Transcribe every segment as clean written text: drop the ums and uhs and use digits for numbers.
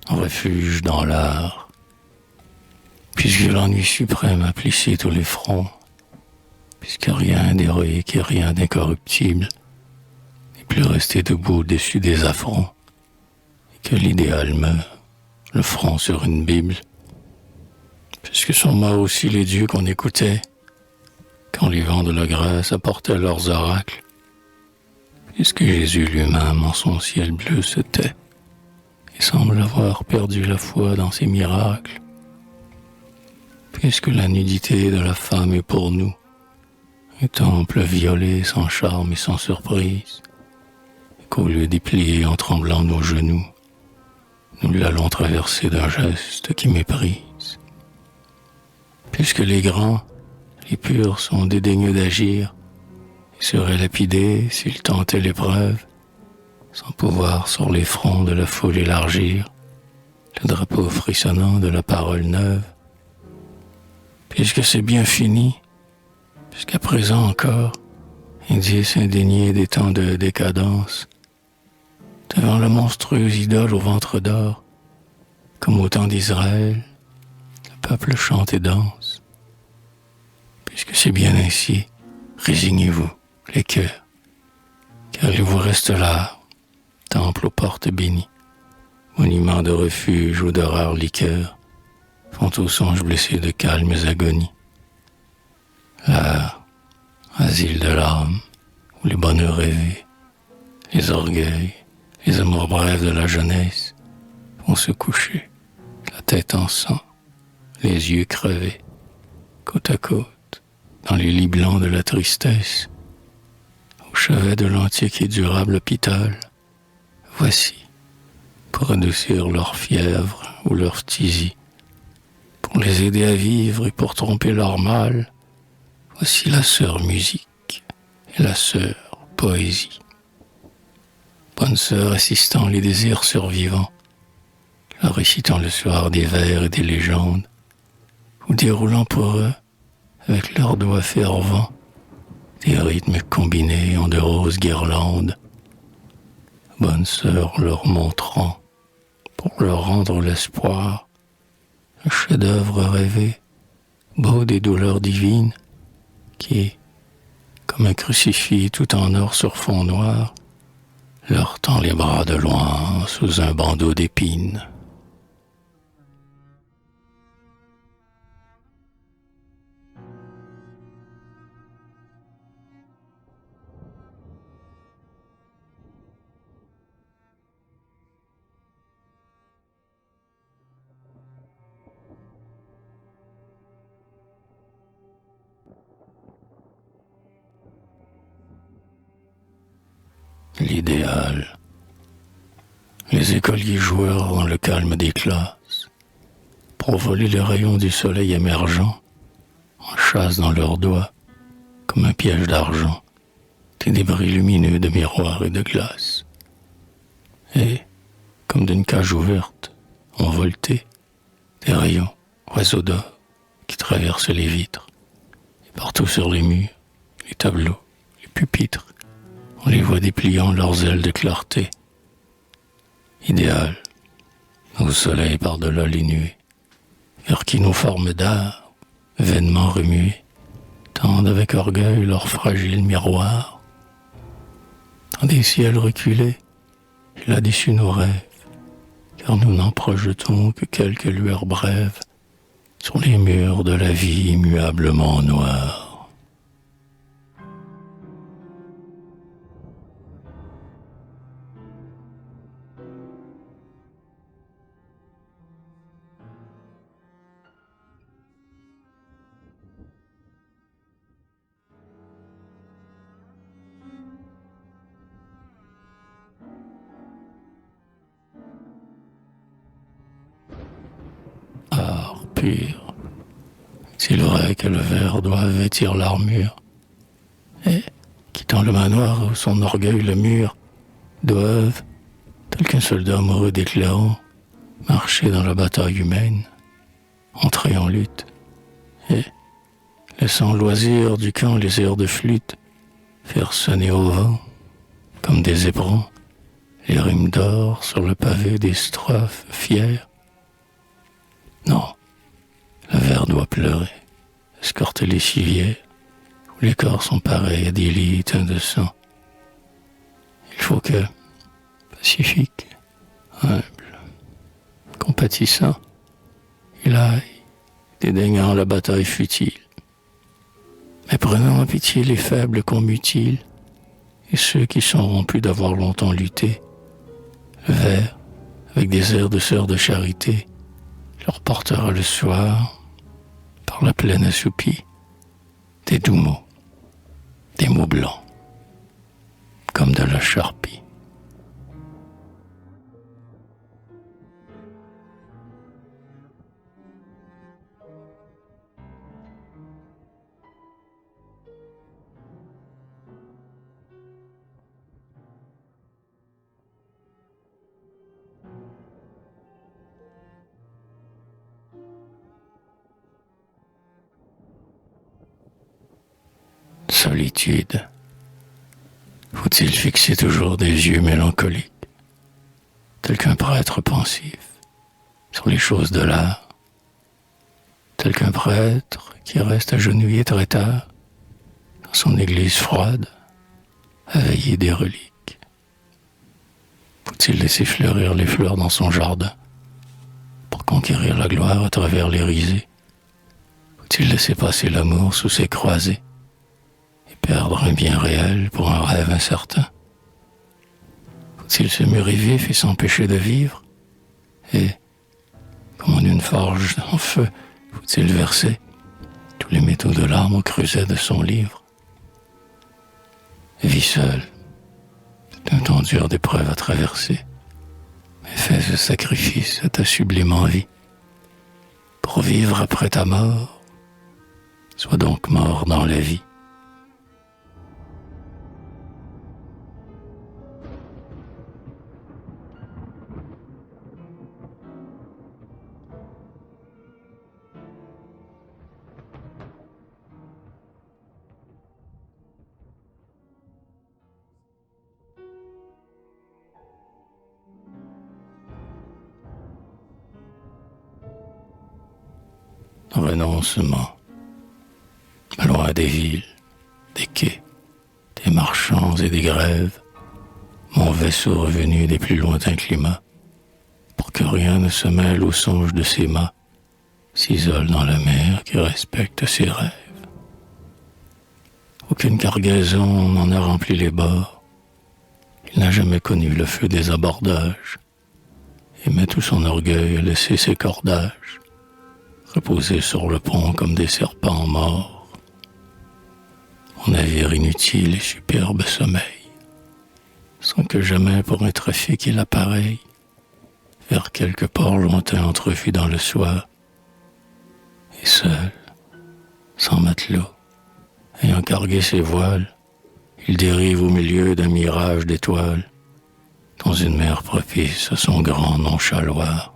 un refuge dans l'art, puisque l'ennui suprême a plissé tous les fronts, puisque rien d'héroïque et rien d'incorruptible n'est plus resté debout au-dessus des affronts, et que l'idéal meurt, le front sur une Bible, puisque sont morts aussi les dieux qu'on écoutait, quand les vents de la grâce apportaient leurs oracles, puisque Jésus lui-même en son ciel bleu se tait, et semble avoir perdu la foi dans ses miracles, puisque la nudité de la femme est pour nous un temple violé sans charme et sans surprise, et qu'au lieu d'y plier en tremblant nos genoux, nous l'allons traverser d'un geste qui méprise. Puisque les grands, les purs sont dédaigneux d'agir, et seraient lapidés s'ils tentaient l'épreuve, sans pouvoir sur les fronts de la foule élargir le drapeau frissonnant de la parole neuve. Puisque c'est bien fini, jusqu'à présent encore, indice indénié des temps de décadence, devant la monstrueuse idole au ventre d'or, comme au temps d'Israël, le peuple chante et danse. Puisque c'est bien ainsi, résignez-vous, les cœurs, car il vous reste là, temple aux portes bénies, monument de refuge où de rares liqueurs font aux songes blessés de calmes agonies. Là, asile de l'âme, où les bonheurs rêvés, les orgueils, les amours brèves de la jeunesse vont se coucher, la tête en sang, les yeux crevés, côte à côte, dans les lits blancs de la tristesse, au chevet de l'antique et durable hôpital. Voici, pour adoucir leur fièvre ou leur phtisie, pour les aider à vivre et pour tromper leur mal, voici la sœur musique et la sœur poésie. Bonne sœur assistant les désirs survivants, leur récitant le soir des vers et des légendes, ou déroulant pour eux, avec leurs doigts fervents, des rythmes combinés en de roses guirlandes. Bonne sœur leur montrant, pour leur rendre l'espoir, un chef-d'œuvre rêvé, beau des douleurs divines, qui, comme un crucifix tout en or sur fond noir, leur tend les bras de loin sous un bandeau d'épines. L'idéal. Les écoliers joueurs dans le calme des classes, pour voler les rayons du soleil émergent, en chasse dans leurs doigts, comme un piège d'argent, des débris lumineux de miroirs et de glace. Et, comme d'une cage ouverte, envoltés, des rayons, oiseaux d'or, qui traversent les vitres, et partout sur les murs, les tableaux, les pupitres, on les voit dépliant leurs ailes de clarté. Idéal, au soleil par-delà les nuées, vers qui nos formes d'art, vainement remuées, tendent avec orgueil leurs fragiles miroirs. Dans des ciels reculés, il a déçu nos rêves, car nous n'en projetons que quelques lueurs brèves sur les murs de la vie immuablement noire. Art pur, est-il vrai que le verre doit vêtir l'armure, et, quittant le manoir où son orgueil le mur, doivent, tel qu'un soldat amoureux d'éclairons, marcher dans la bataille humaine, entrer en lutte, et, laissant loisir du camp les airs de flûte, faire sonner au vent, comme des éperons, les rimes d'or sur le pavé des strophes fières. Non, le vers doit pleurer, escorter les civières, où les corps sont pareils à des lits teints de sang. Il faut que, pacifique, humble, compatissant, il aille, dédaignant la bataille futile, mais prenant en pitié les faibles qu'on mutile, et ceux qui sont rompus d'avoir longtemps lutté, le vers, avec des airs de sœurs de charité, leur portera le soir, par la plaine assoupie, des doux mots, des mots blancs, comme de la charpie. Solitude. Faut-il fixer toujours des yeux mélancoliques, tel qu'un prêtre pensif, sur les choses de l'art, tel qu'un prêtre qui reste agenouillé très tard, dans son église froide, à veiller des reliques? Faut-il laisser fleurir les fleurs dans son jardin, pour conquérir la gloire à travers les risées? Faut-il laisser passer l'amour sous ses croisées, perdre un bien réel pour un rêve incertain? Faut-il se murer vif et s'empêcher de vivre? Et, comme en une forge en feu, faut-il verser tous les métaux de l'âme au creuset de son livre? Vis seul, c'est un temps dur d'épreuve à traverser, mais fais ce sacrifice à ta sublime envie. Pour vivre après ta mort, sois donc mort dans la vie. Renoncement, loin des villes, des quais, des marchands et des grèves, mon vaisseau revenu des plus lointains climats, pour que rien ne se mêle aux songes de ses mâts, s'isole dans la mer qui respecte ses rêves. Aucune cargaison n'en a rempli les bords, il n'a jamais connu le feu des abordages, et met tout son orgueil à laisser ses cordages reposer sur le pont comme des serpents morts. Mon navire inutile et superbe sommeil, sans que jamais pour un trafic il appareille, vers quelque port lointain entrevu dans le soir, et seul, sans matelot, ayant cargué ses voiles, il dérive au milieu d'un mirage d'étoiles, dans une mer propice à son grand nonchaloir.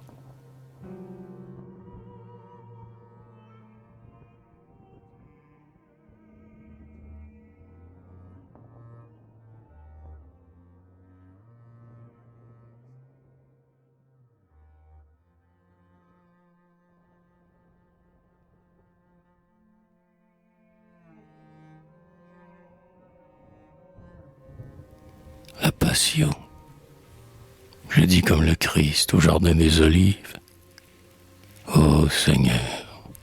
La passion. Je dis comme le Christ au jardin des Olives: ô Seigneur,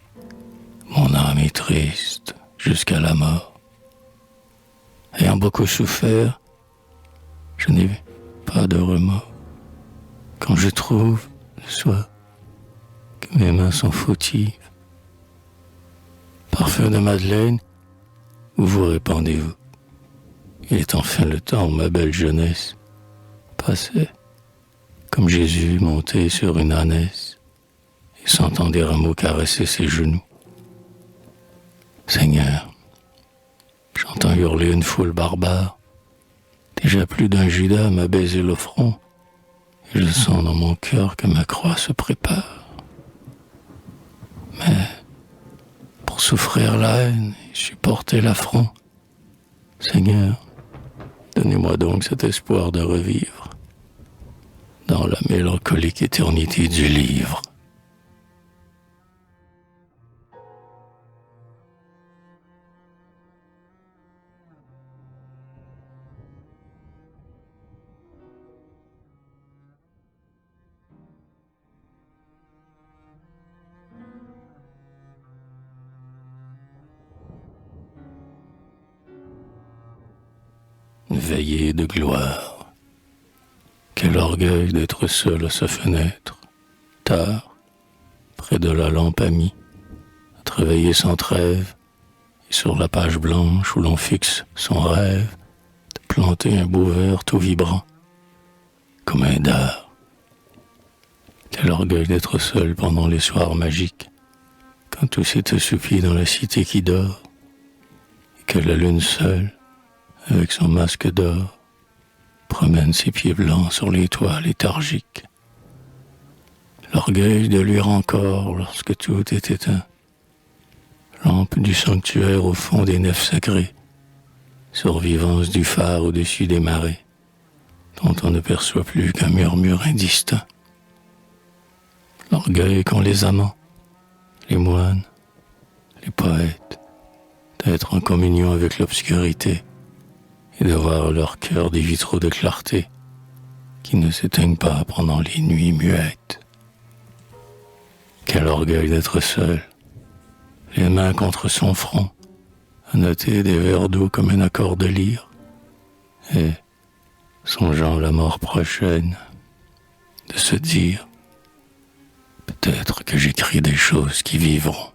mon âme est triste jusqu'à la mort. Ayant beaucoup souffert, je n'ai pas de remords. Quand je trouve le soir que mes mains sont fautives, parfum de Madeleine, où vous répandez-vous? Il est enfin le temps où ma belle jeunesse passait, comme Jésus monté sur une ânesse, et sentant des rameaux caresser ses genoux. Seigneur, j'entends hurler une foule barbare, déjà plus d'un Judas m'a baisé le front, et je sens dans mon cœur que ma croix se prépare. Mais, pour souffrir la haine et supporter l'affront, Seigneur, donnez-moi donc cet espoir de revivre, dans la mélancolique éternité du livre. Une veillée de gloire. Quel orgueil d'être seul à sa fenêtre, tard, près de la lampe amie, à travailler sans trêve, et sur la page blanche où l'on fixe son rêve, de planter un beau vers tout vibrant, comme un dard. Quel orgueil d'être seul pendant les soirs magiques, quand tout s'est assoupi dans la cité qui dort, et que la lune seule, avec son masque d'or, promène ses pieds blancs sur les toits léthargiques. L'orgueil de luire encore lorsque tout est éteint. Lampe du sanctuaire au fond des nefs sacrées, survivance du phare au-dessus des marées, dont on ne perçoit plus qu'un murmure indistinct. L'orgueil qu'ont les amants, les moines, les poètes, d'être en communion avec l'obscurité, et de voir leur cœur des vitraux de clarté qui ne s'éteignent pas pendant les nuits muettes. Quel orgueil d'être seul, les mains contre son front, à noter des vers d'eau comme un accord de lyre, et, songeant la mort prochaine, de se dire, peut-être que j'écris des choses qui vivront.